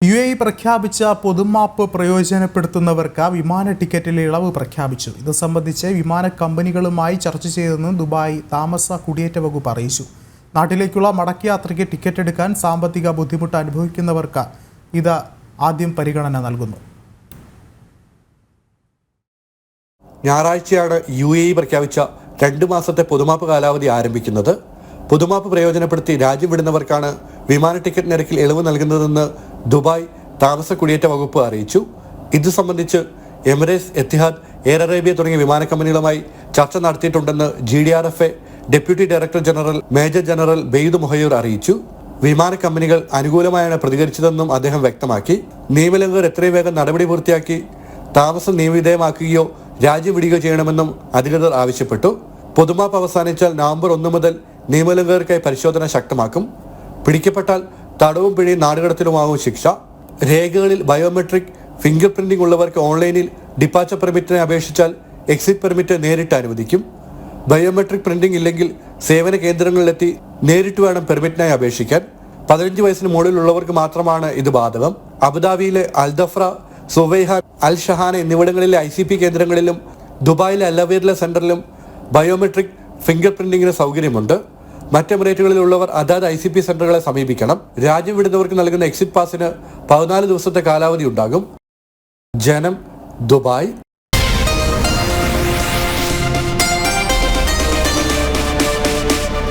UAE പ്രഖ്യാപിച്ച പൊതുമാപ്പ് പ്രയോജനപ്പെടുത്തുന്നവർക്ക് വിമാന ടിക്കറ്റിൽ ഇളവ് പ്രഖ്യാപിച്ചു. ഇത് സംബന്ധിച്ച് വിമാന കമ്പനികളുമായി ചർച്ച ചെയ്തെന്ന് ദുബായ് താമസ കുടിയേറ്റ വകുപ്പ് അറിയിച്ചു. നാട്ടിലേക്കുള്ള മടക്കയാത്രയ്ക്ക് ടിക്കറ്റ് എടുക്കാൻ സാമ്പത്തിക ബുദ്ധിമുട്ട് അനുഭവിക്കുന്നവർക്ക് ഇത് ആദ്യം പരിഗണന നൽകുന്നു. ഞായറാഴ്ചയാണ് UAE പ്രഖ്യാപിച്ച 2 മാസത്തെ പൊതുമാപ്പ് കാലാവധി ആരംഭിക്കുന്നത്. പൊതുമാപ്പ് പ്രയോജനപ്പെടുത്തി രാജ്യം വിടുന്നവർക്കാണ് വിമാന ടിക്കറ്റ് നിരക്കിൽ ഇളവ് നൽകുന്നതെന്ന് ദുബായ് താമസ കുടിയേറ്റ വകുപ്പ് അറിയിച്ചു. ഇത് സംബന്ധിച്ച് എമിറേറ്റ്സ്, എത്തിഹാദ്, എയർ അറേബ്യ തുടങ്ങിയ വിമാന കമ്പനികളുമായി ചർച്ച നടത്തിയിട്ടുണ്ടെന്ന് GDRFA deputy director general major general ബെയ്ദ് മുഹയ്യൂർ അറിയിച്ചു. വിമാന കമ്പനികൾ അനുകൂലമായാണ് പ്രതികരിച്ചതെന്നും അദ്ദേഹം വ്യക്തമാക്കി. നിയമലംഘകർ എത്രയും വേഗം നടപടി പൂർത്തിയാക്കി താമസം നിയമവിധേയമാക്കുകയോ രാജ്യം വിടുകയോ ചെയ്യണമെന്നും അധികൃതർ ആവശ്യപ്പെട്ടു. പൊതുമാപ്പ് അവസാനിച്ചാൽ നവംബർ 1 മുതൽ നിയമലംഘകർക്കായി പരിശോധന ശക്തമാക്കും. പിടിക്കപ്പെട്ടാൽ തടവും പിഴയും നാടുകടത്തിലുമാകും ശിക്ഷ. രേഖകളിൽ ബയോമെട്രിക് ഫിംഗർ പ്രിന്റിംഗ് ഉള്ളവർക്ക് ഓൺലൈനിൽ ഡിപ്പാച്ചർ പെർമിറ്റിനെ അപേക്ഷിച്ചാൽ എക്സിറ്റ് പെർമിറ്റ് നേരിട്ട് അനുവദിക്കും. ബയോമെട്രിക് പ്രിന്റിംഗ് ഇല്ലെങ്കിൽ സേവന കേന്ദ്രങ്ങളിലെത്തി നേരിട്ട് വേണം പെർമിറ്റിനായി അപേക്ഷിക്കാൻ. 15 വയസ്സിന് മുകളിലുള്ളവർക്ക് മാത്രമാണ് ഇത് ബാധകം. അബുദാബിയിലെ അൽദഫ്ര, സുവൈഹ, അൽ ഷഹാന എന്നിവിടങ്ങളിലെ ICP കേന്ദ്രങ്ങളിലും ദുബായിലെ അല്ലവീറിലെ സെന്ററിലും ബയോമെട്രിക് ഫിംഗർ പ്രിന്റിംഗിന് സൗകര്യമുണ്ട്. മറ്റ് എമിറേറ്റുകളിലുള്ളവർ അതാത് ICP സെന്ററുകളെ സമീപിക്കണം. രാജ്യം വിടുന്നവർക്ക് നൽകുന്ന എക്സിറ്റ് പാസിന് 14 ദിവസത്തെ കാലാവധി ഉണ്ടാകും. ജനം, ദുബായ്.